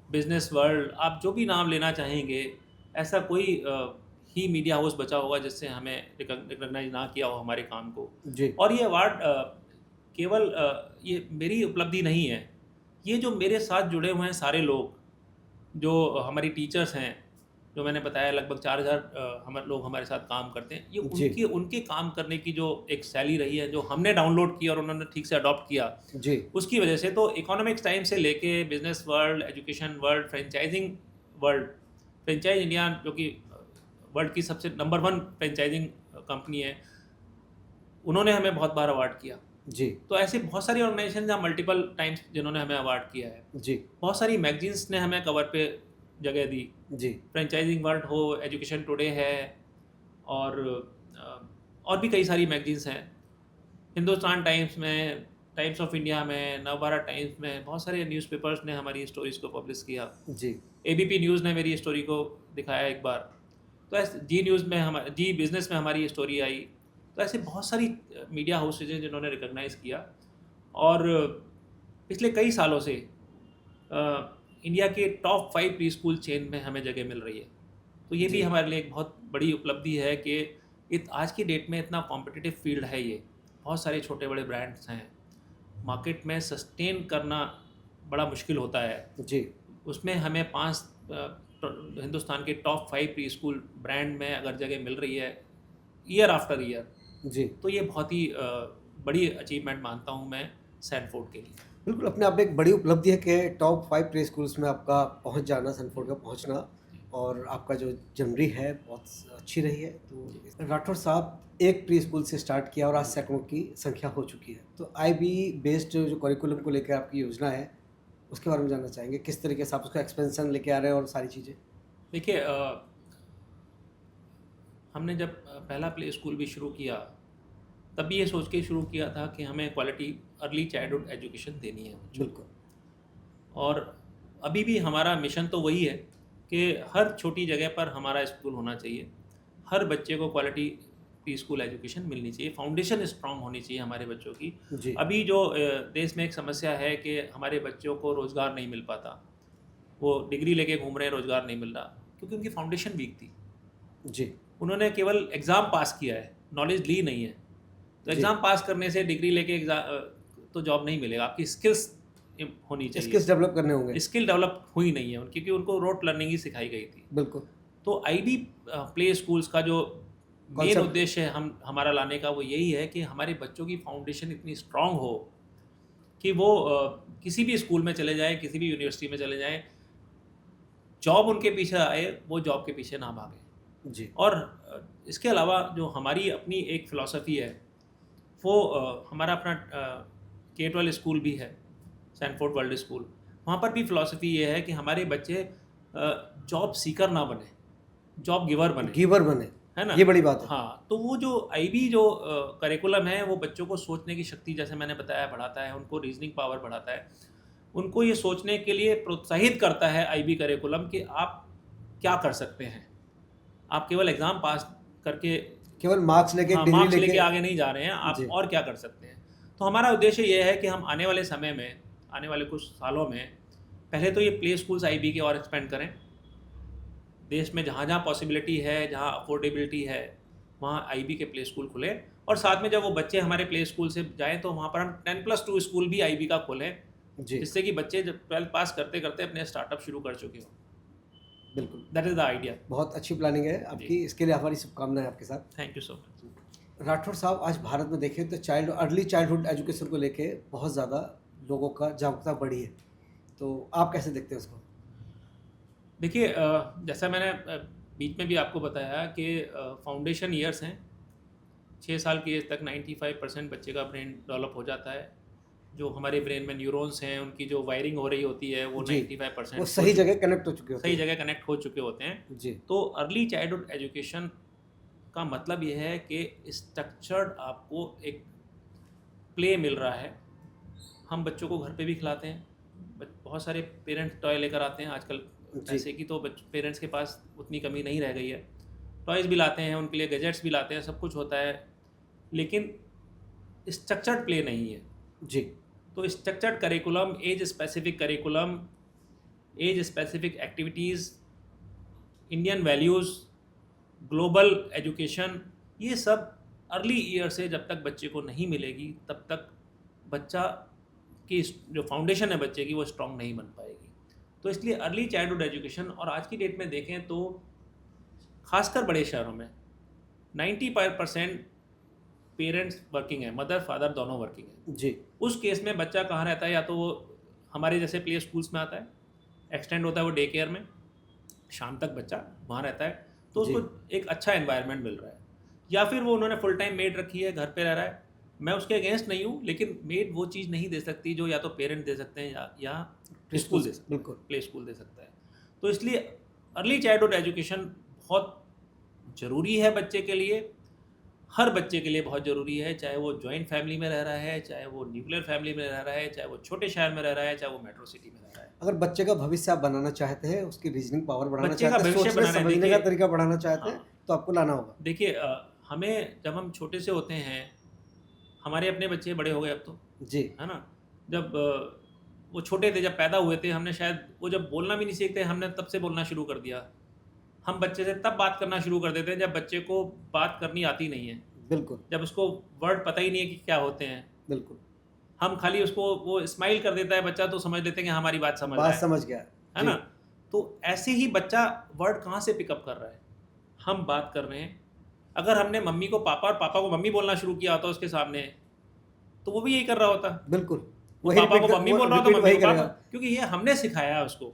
business world, आप जो भी नाम लेना चाहेंगे, ऐसा कोई ही मीडिया हाउस बचा होगा जिससे हमें रिकॉग्नाइज ना किया हो हमारे काम को। जी, और ये अवार्ड केवल ये मेरी उपलब्धि नहीं है, ये जो मेरे साथ जुड़े हुए हैं सारे लोग, जो हमारी टीचर्स हैं, जो मैंने बताया लगभग 4000 लोग हमारे साथ काम करते हैं, ये जी, उनके उनके काम करने की जो एक शैली रही है, जो हमने डाउनलोड की और उन्होंने ठीक से अडॉप्ट किया, जी, उसकी वजह से। तो इकोनॉमिक्स टाइम से लेके business world, education world, franchising world, franchise India जो कि वर्ल्ड की सबसे नंबर 1 फ्रेंचाइजिंग कंपनी है, उन्होंने हमें बहुत बार अवार्ड किया। जी, तो ऐसी बहुत सारी ऑर्गेनाइजेशन या मल्टीपल टाइम्स जिन्होंने हमें अवार्ड किया है। जी, बहुत सारी मैगजीन्स ने हमें कवर पे जगह दी। जी, फ्रेंचाइजिंग वर्ल्ड हो, एजुकेशन टुडे है, और और भी कई सारी मैगजीन्स हैं। हिंदुस्तान टाइम्स में, टाइम्स ऑफ इंडिया में, नवभारत टाइम्स में, बहुत सारे न्यूज़पेपर्स ने हमारी स्टोरीज़ को पब्लिश किया। जी, एबीपी न्यूज़ ने मेरी स्टोरी को दिखाया एक बार। तो ऐसे जी न्यूज़ में जी बिज़नेस में हमारी स्टोरी आई। तो ऐसे बहुत सारी मीडिया हाउसेज हैं जिन्होंने रिकॉग्नाइज़ किया। और पिछले कई सालों से इंडिया के टॉप 5 प्री स्कूल चेन में हमें जगह मिल रही है। तो ये भी जी, हमारे लिए एक बहुत बड़ी उपलब्धि है कि आज की डेट में इतना कॉम्पिटिटिव फील्ड है ये। बहुत सारे छोटे बड़े ब्रांड्स हैं। मार्केट में सस्टेन करना बड़ा मुश्किल होता है। जी, उसमें हमें 5 हिंदुस्तान के टॉप 5 प्री स्कूल ब्रांड में अगर जगह मिल रही है ईयर आफ्टर ईयर, जी। तो ये बहुत ही बड़ी अचीवमेंट मानता हूँ मैं सैनफोर्ड के लिए। बिल्कुल, अपने आप में एक बड़ी उपलब्धि है कि टॉप 5 प्री स्कूल्स में आपका पहुँच जाना, सैनफोर्ड का पहुँचना, और आपका जो जर्नी है बहुत अच्छी रही है। तो राठौर साहब, एक प्री स्कूल से स्टार्ट किया और आज सैकड़ों की संख्या हो चुकी है। तो आईबी बेस्ड जो करिकुलम को लेकर आपकी योजना है, उसके बारे में जानना चाहेंगे। किस तरीके से आप उसका एक्सपेंशन लेके आ रहे हैं और सारी चीज़ें? देखिए, हमने जब पहला प्ले स्कूल भी शुरू किया, तब भी ये सोच के शुरू किया था कि हमें क्वालिटी अर्ली चाइल्डहुड एजुकेशन देनी है बच्चों को। बिल्कुल, और अभी भी हमारा मिशन तो वही है कि हर छोटी जगह पर हमारा स्कूल होना चाहिए। हर बच्चे को क्वालिटी प्री स्कूल एजुकेशन मिलनी चाहिए, फाउंडेशन स्ट्रांग होनी चाहिए हमारे बच्चों की। जी, अभी जो देश में एक समस्या है कि हमारे बच्चों को रोज़गार नहीं मिल पाता। वो डिग्री लेके घूम रहे हैं, रोज़गार नहीं मिल रहा, क्योंकि उनकी फाउंडेशन वीक थी। जी, उन्होंने केवल एग्ज़ाम पास किया है, नॉलेज ली नहीं है। तो जी। एग्ज़ाम पास करने से, डिग्री लेके तो जॉब नहीं मिलेगा। आपकी स्किल्स होनी चाहिए। स्किल्स डेवलप करने होंगे। स्किल डेवलप हुई नहीं है उनकी, क्योंकि उनको रोट लर्निंग ही सिखाई गई थी। बिल्कुल, तो आईबी प्ले स्कूल्स का जो मेन कॉन्सेप्ट। उद्देश्य है हमारा लाने का, वो यही है कि हमारे बच्चों की फाउंडेशन इतनी स्ट्रांग हो कि वो किसी भी स्कूल में चले जाएँ, किसी भी यूनिवर्सिटी में चले जाएँ, जॉब उनके पीछे आए, वो जॉब के पीछे ना भागें। जी, और इसके अलावा जो हमारी अपनी एक फ़िलॉसफ़ी है, वो हमारा अपना K-12 स्कूल भी है, सैनफोर्ड वर्ल्ड स्कूल। वहाँ पर भी फ़िलॉसफ़ी ये है कि हमारे बच्चे जॉब सीकर ना बने, जॉब गिवर बने, गिवर बने, है ना? ये बड़ी बात है। हाँ, तो वो जो आईबी जो करिकुलम है, वो बच्चों को सोचने की शक्ति, जैसे मैंने बताया, बढ़ाता है, उनको रीज़निंग पावर बढ़ाता है। उनको ये सोचने के लिए प्रोत्साहित करता है आईबी करिकुलम कि आप क्या कर सकते हैं। आप केवल एग्ज़ाम पास करके, केवल मार्क्स लेके, हाँ, डिग्री मार्क्स लेके लेके। आगे नहीं जा रहे हैं, आप जी, और क्या कर सकते हैं। तो हमारा उद्देश्य ये है कि हम आने वाले समय में, आने वाले कुछ सालों में, पहले तो ये प्ले स्कूल्स आईबी के और एक्सपेंड करें। देश में जहाँ-जहाँ पॉसिबिलिटी है, जहाँ अफोर्डेबिलिटी है, वहाँ आईबी के प्ले स्कूल खुलें, और साथ में जब वो बच्चे हमारे प्ले स्कूल से जाएँ तो वहाँ पर हम 10+2 स्कूल भी आईबी का खोलें, जी, जिससे कि बच्चे जब 12th पास करते-करते अपने स्टार्टअप शुरू कर चुके हों। बिल्कुल। That is the idea. बहुत अच्छी प्लानिंग है जी, आपकी, इसके लिए हमारी शुभकामनाएँ आपके साथ। Thank you so much. Rathore साहब, आज भारत में देखें तो अर्ली चाइल्डहुड एजुकेशन को लेके बहुत ज़्यादा लोगों का जागरूकता बढ़ी है। तो आप कैसे देखते हैं उसको? देखिए, जैसा मैंने बीच में भी आपको बताया कि फाउंडेशन ईयर्स हैं, 6 साल की एज तक 95% बच्चे का ब्रेन डेवलप हो जाता है। जो हमारे ब्रेन में न्यूरॉन्स हैं, उनकी जो वायरिंग हो रही होती है, वो जी, 95% वो हो सही चुकी, जगह कनेक्ट हो चुके होते सही हैं। जगह कनेक्ट हो चुके होते हैं। जी, तो अर्ली चाइल्डहुड एजुकेशन का मतलब ये है कि स्ट्रक्चर्ड आपको एक प्ले मिल रहा है। हम बच्चों को घर पे भी खिलाते हैं। बहुत सारे पेरेंट्स टॉय लेकर आते हैं आजकल। जी, पैसे की तो पेरेंट्स के पास उतनी कमी नहीं रह गई है। टॉयज़ भी लाते हैं, उनके लिए गैजेट्स भी लाते हैं, सब कुछ होता है, लेकिन स्ट्रक्चर्ड प्ले नहीं है। जी, तो structured curriculum, age specific curriculum, age specific activities, Indian values, global education, ये सब अर्ली ईयर से जब तक बच्चे को नहीं मिलेगी, तब तक बच्चा की जो फाउंडेशन है बच्चे की, वो स्ट्रॉन्ग नहीं बन पाएगी। तो इसलिए अर्ली चाइल्डहुड एजुकेशन, और आज की डेट में देखें तो खासकर बड़े शहरों में 95% पेरेंट्स वर्किंग है, मदर फादर दोनों वर्किंग है। जी, उस केस में बच्चा कहाँ रहता है? या तो वो हमारे जैसे प्ले स्कूल्स में आता है, एक्सटेंड होता है वो डे केयर में, शाम तक बच्चा वहाँ रहता है, तो जी, उसको एक अच्छा एनवायरनमेंट मिल रहा है। या फिर वो उन्होंने फुल टाइम मेड रखी है, घर पे रह रहा है। मैं उसके अगेंस्ट नहीं हूँ, लेकिन मेड वो चीज़ नहीं दे सकती जो या तो पेरेंट दे सकते हैं या स्कूल दे सकता है, बिल्कुल। प्ले स्कूल दे सकता है। तो इसलिए अर्ली चाइल्डहुड एजुकेशन बहुत ज़रूरी है बच्चे के लिए, हर बच्चे के लिए बहुत ज़रूरी है, चाहे वो जॉइंट फैमिली में रह रहा है, चाहे वो न्यूक्लियर फैमिली में रह रहा है, चाहे वो छोटे शहर में रह रहा है, चाहे वो मेट्रो सिटी में रह रहा है। अगर बच्चे का भविष्य आप बनाना चाहते हैं, उसकी रीजनिंग पावर बढ़ाना बच्चे का चाहते हैं, भविष्य सोचने बनाना है, समझने का देखिए, तरीका बढ़ाना चाहते हैं, हाँ, तो आपको लाना होगा। देखिए, हमें जब हम छोटे से होते हैं, हमारे अपने बच्चे बड़े हो गए अब तो, जी, है ना? जब वो छोटे थे, जब पैदा हुए थे, हमने शायद वो जब बोलना भी नहीं सीखते, हमने तब से बोलना शुरू कर दिया। हम बच्चे से तब बात करना शुरू कर देते हैं जब बच्चे को बात करनी आती नहीं है, बिल्कुल, जब उसको वर्ड पता ही नहीं है कि क्या होते हैं। बिल्कुल। हम खाली उसको, वो स्माइल कर देता है बच्चा, तो समझ लेते हैं कि हमारी बात समझ रहा बात समझ गया। है जी, ना? तो ऐसे ही बच्चा वर्ड कहाँ से पिकअप कर रहा है? हम बात कर रहे हैं, अगर हमने मम्मी को पापा और पापा को मम्मी बोलना शुरू किया होता उसके सामने, तो वो भी यही कर रहा होता। बिल्कुल। वो वही पापा रिपीट को कर मम्मी वो बोल रहा हो तो रिपीट मम्मी वही को पापा, करेगा। क्योंकि ये हमने सिखाया है उसको।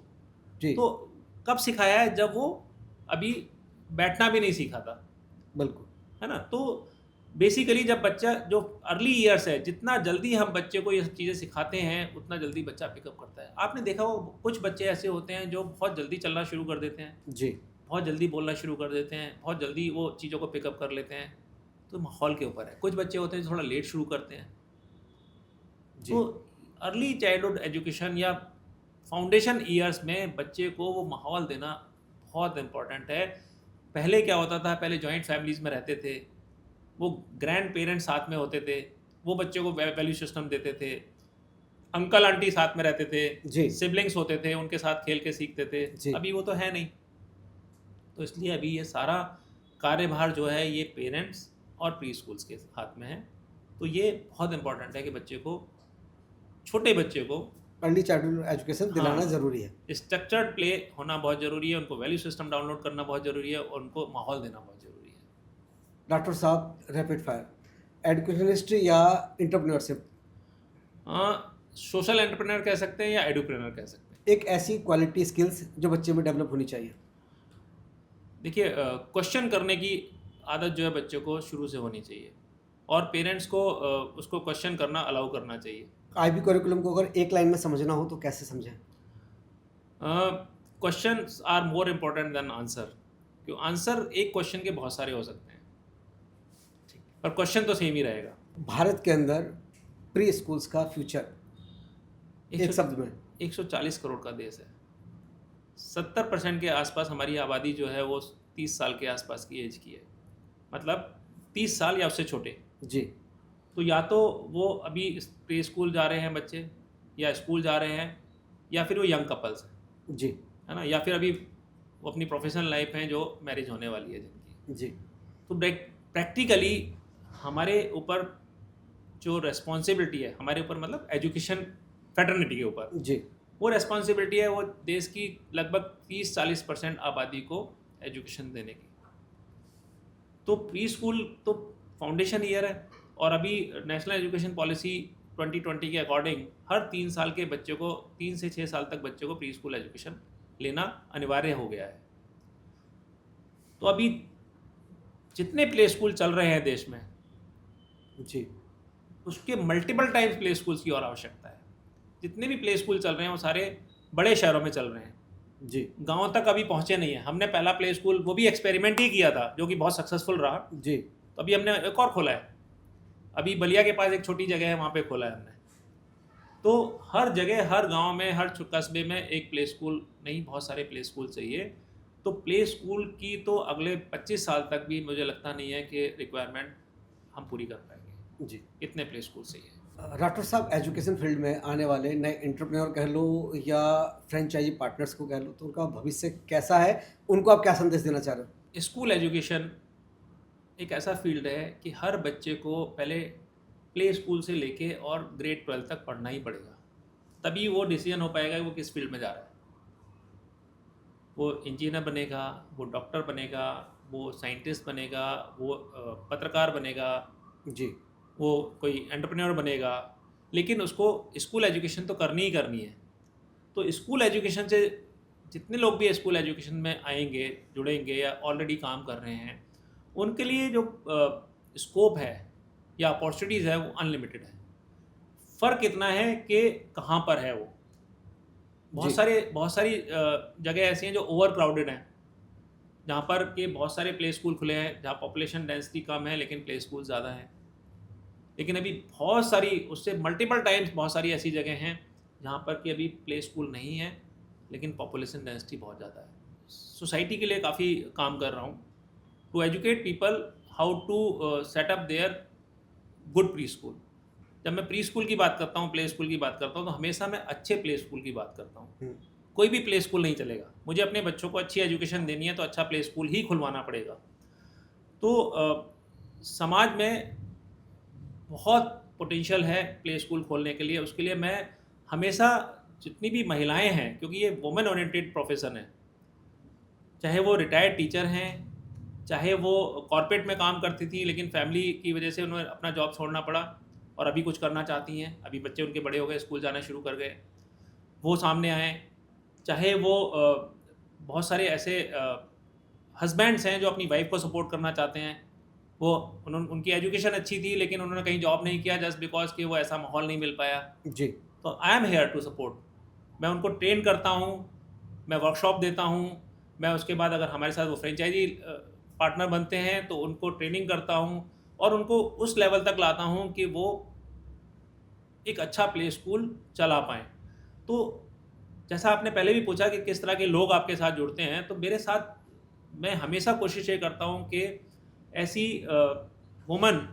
जी, तो कब सिखाया है? जब वो अभी बैठना भी नहीं सीखा था, बिल्कुल। है ना? तो बेसिकली जब बच्चा जो अर्ली ईयर्स है, जितना जल्दी हम बच्चे को ये सब चीज़ें सिखाते हैं, उतना जल्दी बच्चा पिकअप करता है। आपने देखा हो, कुछ बच्चे ऐसे होते हैं जो बहुत जल्दी चलना शुरू कर देते हैं, जी, बहुत जल्दी बोलना शुरू कर देते हैं, बहुत जल्दी वो चीज़ों को पिकअप कर लेते हैं। तो माहौल के ऊपर है। कुछ बच्चे होते हैं जो थोड़ा लेट शुरू करते हैं। जी, तो अर्ली चाइल्डहुड एजुकेशन या फाउंडेशन ईयर्स में बच्चे को वो माहौल देना बहुत इम्पोर्टेंट है। पहले क्या होता था? पहले जॉइंट फैमिलीज़ में रहते थे, वो ग्रैंड पेरेंट्स साथ में होते थे, वो बच्चे को वैल्यू सिस्टम देते थे, अंकल आंटी साथ में रहते थे, जी, सिबलिंग्स होते थे, उनके साथ खेल के सीखते थे। जी। अभी वो तो है नहीं। तो इसलिए अभी ये सारा कार्यभार जो है, ये पेरेंट्स और प्री स्कूल्स के हाथ में है। तो ये बहुत इम्पोर्टेंट है कि बच्चे को, छोटे बच्चे को, अर्ली चाइल्डहुड एजुकेशन दिलाना हाँ, ज़रूरी है। स्ट्रक्चर्ड प्ले होना बहुत ज़रूरी है, उनको वैल्यू सिस्टम डाउनलोड करना बहुत ज़रूरी है, और उनको माहौल देना बहुत ज़रूरी है। डॉक्टर साहब, रैपिड फायर, एजुकेशनिस्ट या एंटरप्रेन्योरशिप, सोशल एंटरप्रेन्योर कह सकते हैं या एडुप्रेन्योर कह सकते हैं। एक ऐसी क्वालिटी स्किल्स जो बच्चे में डेवलप होनी चाहिए। देखिए, क्वेश्चन करने की आदत जो है बच्चे को शुरू से होनी चाहिए, और पेरेंट्स को उसको क्वेश्चन करना अलाउ करना चाहिए। आईबी करिकुलम को अगर एक लाइन में समझना हो तो कैसे समझें? Questions are more important than answer, क्यों? आंसर एक क्वेश्चन के बहुत सारे हो सकते हैं, पर क्वेश्चन तो सेम ही रहेगा। भारत के अंदर प्री स्कूल्स का फ्यूचर एक शब्द में। 140 करोड़ का देश है। 70% के आसपास हमारी आबादी जो है वो 30 साल के आसपास की एज की है, मतलब 30 साल या उससे छोटे। जी, तो या तो वो अभी प्ले स्कूल जा रहे हैं बच्चे, या स्कूल जा रहे हैं, या फिर वो यंग कपल्स हैं, जी, है ना, या फिर अभी वो अपनी प्रोफेशनल लाइफ हैं जो मैरिज होने वाली है जिनकी। जी, तो प्रैक्टिकली हमारे ऊपर जो रेस्पॉन्सिबिलिटी है, हमारे ऊपर मतलब एजुकेशन फैटर्निटी के ऊपर, जी, वो रेस्पॉन्सिबिलिटी है वो देश की लगभग 30-40% आबादी को एजुकेशन देने की। तो प्री स्कूल तो फाउंडेशन ईयर है, और अभी नेशनल एजुकेशन पॉलिसी 2020 के अकॉर्डिंग हर 3 साल के बच्चे को, 3 से 6 साल तक बच्चे को प्री स्कूल एजुकेशन लेना अनिवार्य हो गया है। तो अभी जितने प्ले स्कूल चल रहे हैं देश में, जी, उसके मल्टीपल टाइम्स प्ले स्कूल्स की और आवश्यकता है। जितने भी प्ले स्कूल चल रहे हैं वो सारे बड़े शहरों में चल रहे हैं, जी, गाँव तक अभी पहुँचे नहीं है। हमने पहला प्ले स्कूल वो भी एक्सपेरिमेंट ही किया था, जो कि बहुत सक्सेसफुल रहा। जी, तो अभी हमने एक और खोला है, अभी बलिया के पास एक छोटी जगह है, वहाँ पे खोला है हमने। तो हर जगह, हर गांव में, हर कस्बे में एक प्ले स्कूल नहीं, बहुत सारे प्ले स्कूल चाहिए। तो प्ले स्कूल की तो अगले 25 साल तक भी मुझे लगता नहीं है कि रिक्वायरमेंट हम पूरी कर पाएंगे। जी। इतने प्ले स्कूल चाहिए। डॉक्टर साहब, एजुकेशन फील्ड में आने वाले नए एंटरप्रेन्योर कह लो या फ्रेंचाइजी पार्टनर्स को कह लो, तो उनका भविष्य कैसा है? उनको आप क्या संदेश देना चाह रहे हो? स्कूल एजुकेशन एक ऐसा फील्ड है कि हर बच्चे को पहले प्ले स्कूल से लेके और ग्रेड 12 तक पढ़ना ही पड़ेगा, तभी वो डिसीजन हो पाएगा कि वो किस फील्ड में जा रहा है। वो इंजीनियर बनेगा, वो डॉक्टर बनेगा, वो साइंटिस्ट बनेगा, वो पत्रकार बनेगा, जी, वो कोई एंटरप्रेन्योर बनेगा, लेकिन उसको स्कूल एजुकेशन तो करनी ही करनी है। तो स्कूल एजुकेशन से जितने लोग भी स्कूल एजुकेशन में आएंगे, जुड़ेंगे या ऑलरेडी काम कर रहे हैं, उनके लिए जो स्कोप है या अपॉर्चुनिटीज़ है वो अनलिमिटेड है। फ़र्क इतना है कि कहाँ पर है वो। जी, बहुत सारी जगह ऐसी हैं जो ओवर क्राउडेड हैं, जहाँ पर कि बहुत सारे प्ले स्कूल खुले हैं, जहाँ पॉपुलेशन डेंसिटी कम है लेकिन प्ले स्कूल ज़्यादा हैं। लेकिन अभी बहुत सारी, उससे मल्टीपल टाइम्स बहुत सारी ऐसी जगह हैं जहाँ पर कि अभी प्ले स्कूल नहीं है, लेकिन पॉपुलेशन डेंसिटी बहुत ज़्यादा है। सोसाइटी के लिए काफ़ी काम कर रहा हूँ, to educate people how to set up their good preschool. जब मैं प्री स्कूल की बात करता हूँ, प्ले स्कूल की बात करता हूँ, तो हमेशा मैं अच्छे प्ले स्कूल की बात करता हूँ। हुँ, कोई भी प्ले स्कूल नहीं चलेगा, मुझे अपने बच्चों को अच्छी एजुकेशन देनी है तो अच्छा प्ले स्कूल ही खुलवाना पड़ेगा। तो समाज में बहुत पोटेंशियल है प्ले स्कूल खोलने के लिए। उसके लिए मैं हमेशा, जितनी भी महिलाएं हैं, क्योंकि ये वुमेन ओरिएंटेड प्रोफेशन है, चाहे वो रिटायर्ड टीचर हैं, चाहे वो कॉर्पोरेट में काम करती थी लेकिन फैमिली की वजह से उन्हें अपना जॉब छोड़ना पड़ा और अभी कुछ करना चाहती हैं, अभी बच्चे उनके बड़े हो गए, स्कूल जाना शुरू कर गए, वो सामने आए। चाहे वो बहुत सारे ऐसे हस्बैंड्स हैं जो अपनी वाइफ को सपोर्ट करना चाहते हैं, वो उनकी एजुकेशन अच्छी थी लेकिन उन्होंने कहीं जॉब नहीं किया जस्ट बिकॉज कि वो ऐसा माहौल नहीं मिल पाया। जी, तो I am here to support. मैं उनको ट्रेन करता हूँ, मैं वर्कशॉप देता हूँ, मैं उसके बाद अगर हमारे साथ वो फ्रेंचाइजी पार्टनर बनते हैं तो उनको ट्रेनिंग करता हूँ और उनको उस लेवल तक लाता हूँ कि वो एक अच्छा प्ले स्कूल चला पाएँ। तो जैसा आपने पहले भी पूछा कि किस तरह के लोग आपके साथ जुड़ते हैं, तो मेरे साथ मैं हमेशा कोशिश ये करता हूँ कि ऐसी वुमन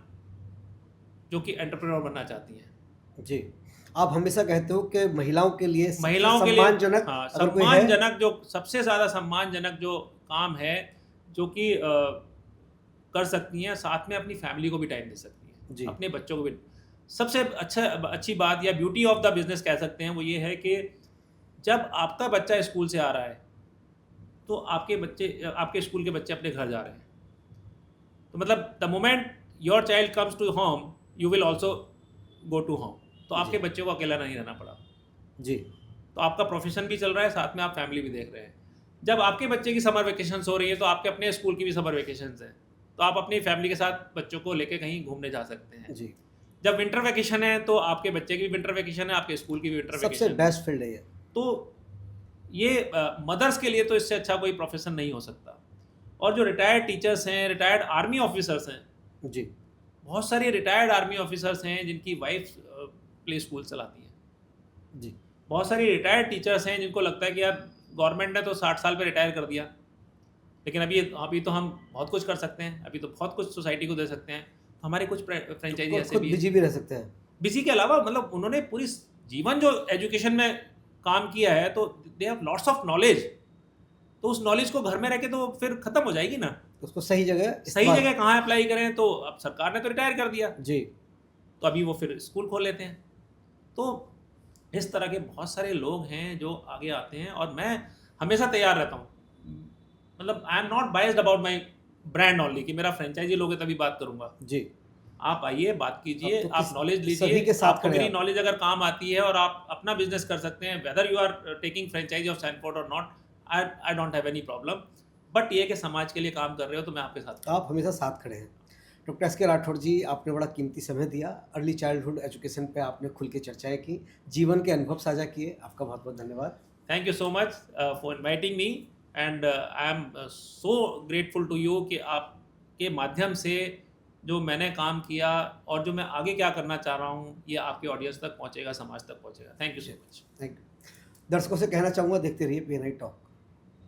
जो कि एंटरप्रेन्योर बनना चाहती हैं, जी। आप हमेशा कहते हो कि महिलाओं के लिए सबसे महिलाओं के लिए, सम्मानजनक हाँ, अगर कोई है, सम्मानजनक, जो सबसे ज़्यादा सम्मानजनक जो काम है, जो कि कर सकती हैं, साथ में अपनी फैमिली को भी टाइम दे सकती हैं, जी, अपने बच्चों को भी। सबसे अच्छी बात या ब्यूटी ऑफ द बिजनेस कह सकते हैं, वो ये है कि जब आपका बच्चा स्कूल से आ रहा है तो आपके स्कूल के बच्चे अपने घर जा रहे हैं। तो मतलब the moment your child comes to home, you will also go to home. तो आपके जी, बच्चे को अकेला नहीं रहना पड़ा। जी, तो आपका प्रोफेशन भी चल रहा है, साथ में आप फैमिली भी देख रहे हैं। जब आपके बच्चे की समर वेकेशंस हो रही है तो आपके अपने स्कूल की भी समर वेकेशंस हैं, तो आप अपनी फैमिली के साथ बच्चों को लेके कहीं घूमने जा सकते हैं। जी। जब विंटर वेकेशन है तो आपके बच्चे की भी विंटर वेकेशन है, आपके स्कूल की भी विंटर सबसे वेकेशन है। बेस्ट फील्ड है ये। तो ये मदर्स के लिए तो इससे अच्छा कोई प्रोफेशन नहीं हो सकता। और जो रिटायर्ड टीचर्स हैं, रिटायर्ड आर्मी ऑफिसर्स हैं, जी, बहुत सारे रिटायर्ड आर्मी ऑफिसर्स हैं जिनकी वाइफ प्ले स्कूल चलाती हैं। जी, बहुत सारी रिटायर्ड टीचर्स हैं जिनको लगता है कि यार गवर्नमेंट ने तो 60 साल पे रिटायर कर दिया, लेकिन अभी तो हम बहुत कुछ कर सकते हैं, अभी तो बहुत कुछ सोसाइटी को दे सकते हैं। हमारे कुछ फ्रेंचाइजी और ऐसे खुद भी हैं। बिजी भी रह सकते हैं। बिजी के अलावा मतलब उन्होंने पूरी जीवन जो एजुकेशन में काम किया है, तो they have lots of knowledge. तो उस नॉलेज को घर में रह के तो फिर खत्म हो जाएगी ना। तो उसको सही जगह सही इस्तेमाल। जगह कहाँ अप्लाई करें, तो अब सरकार ने तो रिटायर कर दिया, जी। तो अभी वो फिर स्कूल खोल लेते हैं। तो इस तरह के बहुत सारे लोग हैं जो आगे आते हैं, और मैं हमेशा तैयार रहता हूँ। मतलब I am not biased about my brand only, कि मेरा फ्रेंचाइजी लोगे तभी बात करूंगा। जी। आप आइए, बात कीजिए, अब तो आप नॉलेज लीजिए। सभी के साथ आपको खड़े मेरी हैं आप। नॉलेज अगर काम आती है और आप अपना बिजनेस कर सकते हैं, whether you are taking franchisee of Sanford और not, I don't have any problem. But ये कि समाज के लिए काम कर रहे हो तो मैं आपके साथ खड़ा हूं। आप हमेशा साथ खड़े हैं। डॉक्टर एस के राठौड़ जी, आपने बड़ा कीमती समय दिया। अर्ली चाइल्डहुड एजुकेशन पे आपने खुल के चर्चाएँ की, जीवन के अनुभव साझा किए। आपका बहुत-बहुत धन्यवाद। Thank you so much for inviting me, and I am so grateful to you कि आपके माध्यम से जो मैंने काम किया और जो मैं आगे क्या करना चाह रहा हूँ, ये आपके ऑडियंस तक पहुँचेगा, समाज तक पहुँचेगा। Thank you so much. Thank you. दर्शकों से कहना चाहूँगा, देखते रहिए पीएनआई टॉक।